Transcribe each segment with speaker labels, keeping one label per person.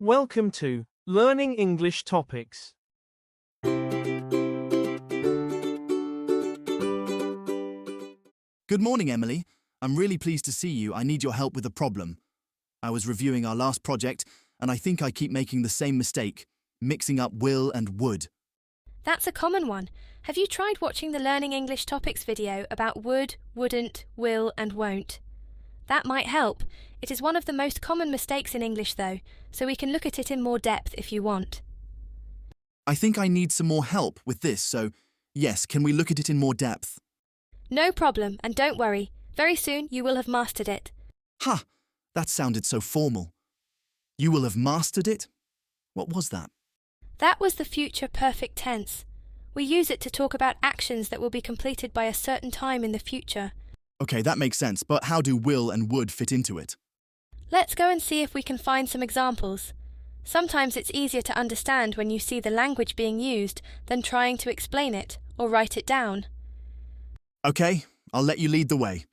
Speaker 1: Welcome to Learning English Topics.
Speaker 2: Good morning, Emily. I'm really pleased to see you. I need your help with a problem. I was reviewing our last project, and I think I keep making the same mistake, mixing up will and would.
Speaker 3: That's a common one. Have you tried watching the Learning English Topics video about would, wouldn't, will and won't? That might help. It is one of the most common mistakes in English though, so we can look at it in more depth if you want.
Speaker 2: I think I need some more help with this, so yes, can we look at it in more depth?
Speaker 3: No problem, and don't worry. Very soon you will have mastered it.
Speaker 2: Ha! That sounded so formal. You will have mastered it? What was that?
Speaker 3: That was the future perfect tense. We use it to talk about actions that will be completed by a certain time in the future.
Speaker 2: Okay, that makes sense, but how do will and would fit into it?
Speaker 3: Let's go and see if we can find some examples. Sometimes it's easier to understand when you see the language being used than trying to explain it or write it down.
Speaker 2: Okay, I'll let you lead the way.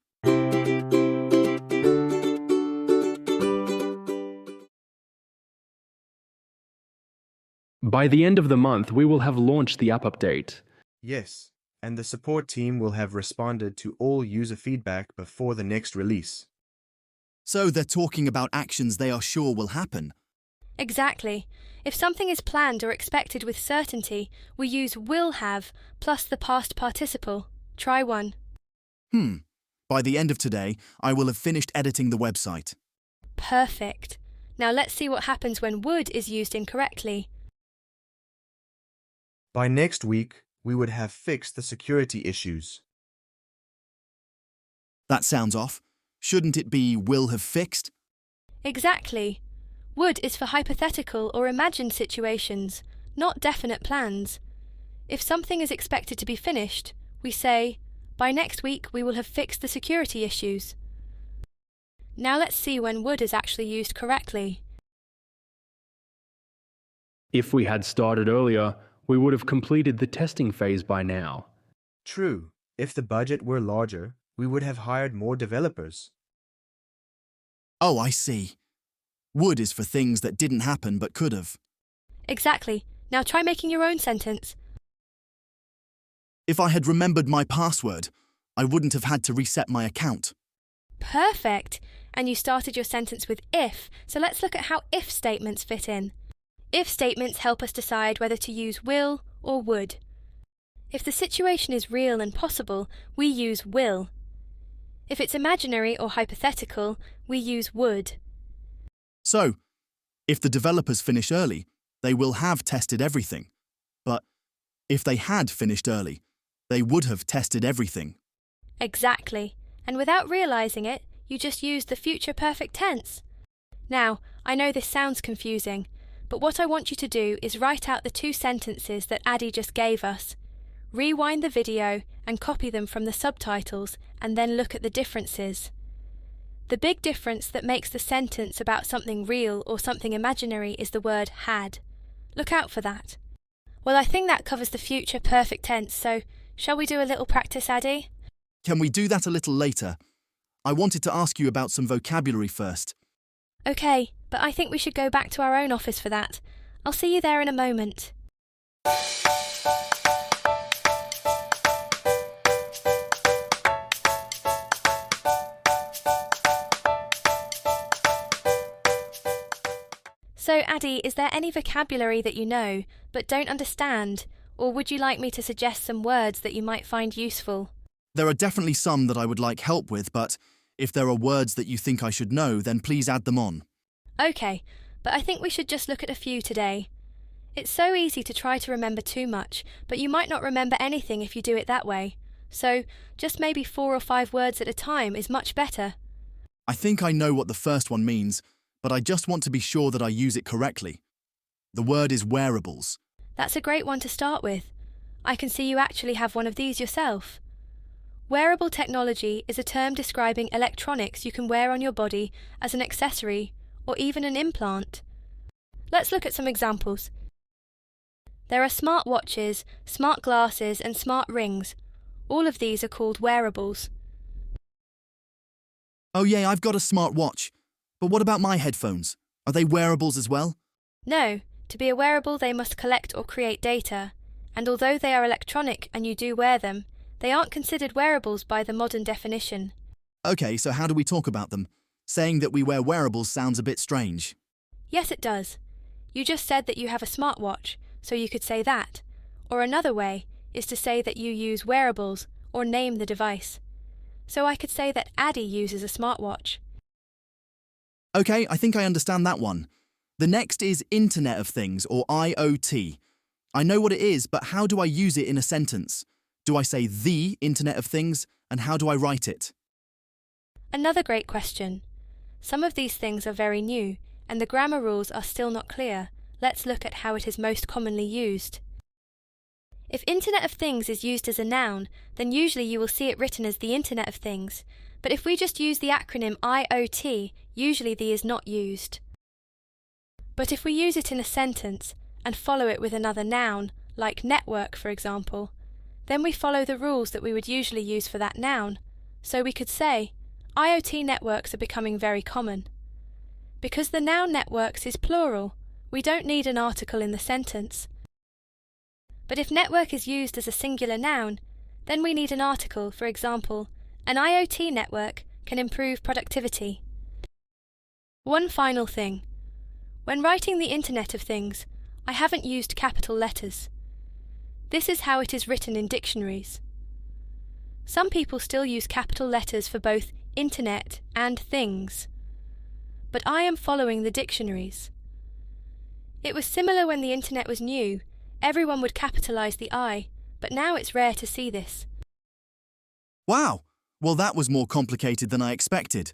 Speaker 4: By the end of the month, we will have launched the app update.
Speaker 5: Yes, and the support team will have responded to all user feedback before the next release.
Speaker 2: So they're talking about actions they are sure will happen.
Speaker 3: Exactly. If something is planned or expected with certainty, we use will have plus the past participle. Try one.
Speaker 2: By the end of today, I will have finished editing the website.
Speaker 3: Perfect. Now let's see what happens when would is used incorrectly.
Speaker 5: By next week, we would have fixed the security issues.
Speaker 2: That sounds off. Shouldn't it be will have fixed?
Speaker 3: Exactly. Would is for hypothetical or imagined situations, not definite plans. If something is expected to be finished, we say, by next week we will have fixed the security issues. Now let's see when would is actually used correctly.
Speaker 4: If we had started earlier, we would have completed the testing phase by now.
Speaker 5: True, if the budget were larger, we would have hired more developers.
Speaker 2: Oh, I see. Would is for things that didn't happen but could have.
Speaker 3: Exactly. Now try making your own sentence.
Speaker 2: If I had remembered my password, I wouldn't have had to reset my account.
Speaker 3: Perfect. And you started your sentence with if, so let's look at how if statements fit in. If statements help us decide whether to use will or would. If the situation is real and possible, we use will. If it's imaginary or hypothetical, we use would.
Speaker 2: So, if the developers finish early, they will have tested everything. But if they had finished early, they would have tested everything.
Speaker 3: Exactly. And without realizing it, you just used the future perfect tense. Now, I know this sounds confusing, but what I want you to do is write out the two sentences that Addy just gave us. Rewind the video and copy them from the subtitles and then look at the differences. The big difference that makes the sentence about something real or something imaginary is the word had. Look out for that. Well, I think that covers the future perfect tense, so shall we do a little practice, Addy?
Speaker 2: Can we do that a little later? I wanted to ask you about some vocabulary first.
Speaker 3: Okay, but I think we should go back to our own office for that. I'll see you there in a moment. So, Addy, is there any vocabulary that you know, but don't understand? Or would you like me to suggest some words that you might find useful?
Speaker 2: There are definitely some that I would like help with, but if there are words that you think I should know, then please add them on.
Speaker 3: Okay, but I think we should just look at a few today. It's so easy to try to remember too much, but you might not remember anything if you do it that way. So, just maybe 4 or 5 words at a time is much better.
Speaker 2: I think I know what the first one means, but I just want to be sure that I use it correctly. The word is wearables.
Speaker 3: That's a great one to start with. I can see you actually have one of these yourself. Wearable technology is a term describing electronics you can wear on your body as an accessory or even an implant. Let's look at some examples. There are smart watches, smart glasses and smart rings. All of these are called wearables.
Speaker 2: Oh yeah, I've got a smart watch. But what about my headphones? Are they wearables as well?
Speaker 3: No, to be a wearable they must collect or create data, and although they are electronic and you do wear them, they aren't considered wearables by the modern definition.
Speaker 2: Okay, so how do we talk about them? Saying that we wear wearables sounds a bit strange.
Speaker 3: Yes, it does. You just said that you have a smartwatch, so you could say that. Or another way is to say that you use wearables or name the device. So I could say that Addie uses a smartwatch.
Speaker 2: Okay, I think I understand that one. The next is Internet of Things, or IoT. I know what it is, but how do I use it in a sentence? Do I say the Internet of Things, and how do I write it?
Speaker 3: Another great question. Some of these things are very new, and the grammar rules are still not clear. Let's look at how it is most commonly used. If Internet of Things is used as a noun, then usually you will see it written as the Internet of Things. But if we just use the acronym IoT, usually the is not used. But if we use it in a sentence and follow it with another noun, like network for example, then we follow the rules that we would usually use for that noun. So we could say, IoT networks are becoming very common. Because the noun networks is plural, we don't need an article in the sentence. But if network is used as a singular noun, then we need an article. For example, an IoT network can improve productivity. One final thing. When writing the Internet of Things, I haven't used capital letters. This is how it is written in dictionaries. Some people still use capital letters for both Internet and things. But I am following the dictionaries. It was similar when the Internet was new. Everyone would capitalize the I, but now it's rare to see this.
Speaker 2: Wow! Well, that was more complicated than I expected.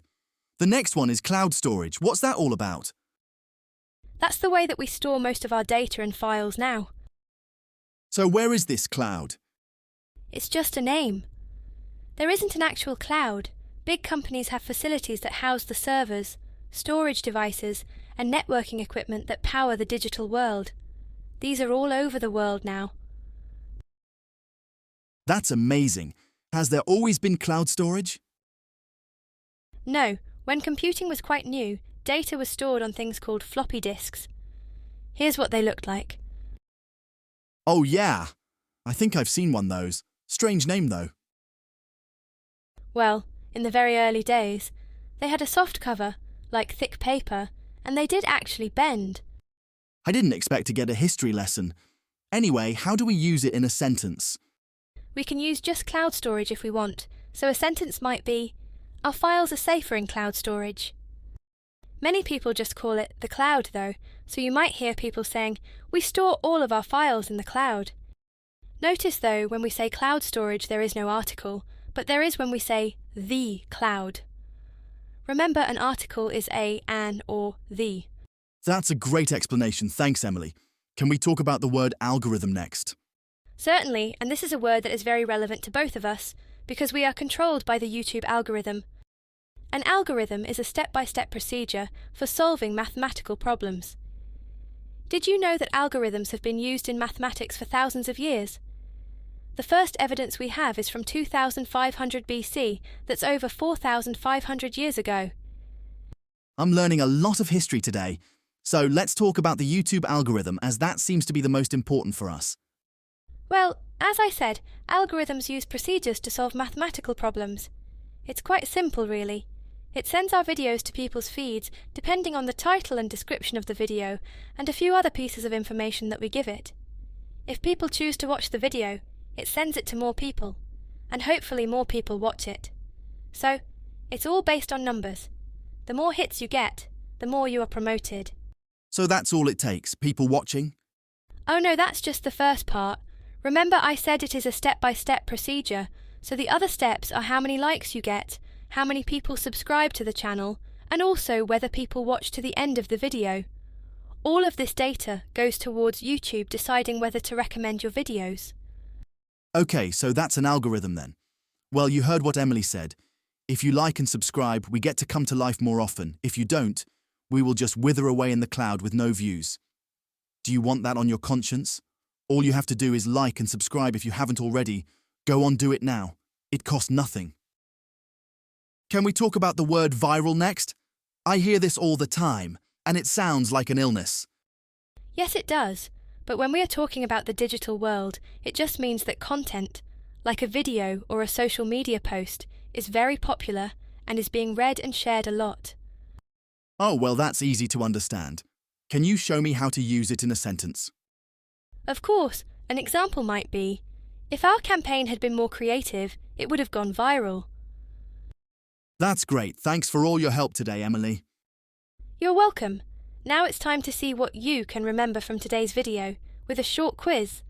Speaker 2: The next one is cloud storage. What's that all about?
Speaker 3: That's the way that we store most of our data and files now.
Speaker 2: So where is this cloud?
Speaker 3: It's just a name. There isn't an actual cloud. Big companies have facilities that house the servers, storage devices, and networking equipment that power the digital world. These are all over the world now.
Speaker 2: That's amazing. Has there always been cloud storage?
Speaker 3: No, when computing was quite new, data was stored on things called floppy disks. Here's what they looked like.
Speaker 2: Oh yeah! I think I've seen one of those. Strange name though.
Speaker 3: Well, in the very early days, they had a soft cover, like thick paper, and they did actually bend.
Speaker 2: I didn't expect to get a history lesson. Anyway, how do we use it in a sentence?
Speaker 3: We can use just cloud storage if we want, so a sentence might be, our files are safer in cloud storage. Many people just call it the cloud though, so you might hear people saying, we store all of our files in the cloud. Notice though, when we say cloud storage there is no article, but there is when we say the cloud. Remember, an article is a, an, or the.
Speaker 2: That's a great explanation, thanks Emily. Can we talk about the word algorithm next?
Speaker 3: Certainly, and this is a word that is very relevant to both of us, because we are controlled by the YouTube algorithm. An algorithm is a step-by-step procedure for solving mathematical problems. Did you know that algorithms have been used in mathematics for thousands of years? The first evidence we have is from 2500 BC, that's over 4,500 years ago.
Speaker 2: I'm learning a lot of history today. So let's talk about the YouTube algorithm, as that seems to be the most important for us.
Speaker 3: Well, as I said, algorithms use procedures to solve mathematical problems. It's quite simple, really. It sends our videos to people's feeds depending on the title and description of the video, and a few other pieces of information that we give it. If people choose to watch the video, it sends it to more people, and hopefully more people watch it. So, it's all based on numbers. The more hits you get, the more you are promoted.
Speaker 2: So that's all it takes, people watching?
Speaker 3: Oh no, that's just the first part. Remember I said it is a step-by-step procedure, so the other steps are how many likes you get, how many people subscribe to the channel, and also whether people watch to the end of the video. All of this data goes towards YouTube deciding whether to recommend your videos.
Speaker 2: Okay, so that's an algorithm then. Well, you heard what Emily said. If you like and subscribe, we get to come to life more often. If you don't, we will just wither away in the cloud with no views. Do you want that on your conscience? All you have to do is like and subscribe if you haven't already. Go on, do it now. It costs nothing. Can we talk about the word viral next? I hear this all the time, and it sounds like an illness.
Speaker 3: Yes, it does. But when we are talking about the digital world, it just means that content, like a video or a social media post, is very popular and is being read and shared a lot.
Speaker 2: Oh, well, that's easy to understand. Can you show me how to use it in a sentence?
Speaker 3: Of course, an example might be, if our campaign had been more creative, it would have gone viral.
Speaker 2: That's great. Thanks for all your help today, Emily.
Speaker 3: You're welcome. Now it's time to see what you can remember from today's video with a short quiz.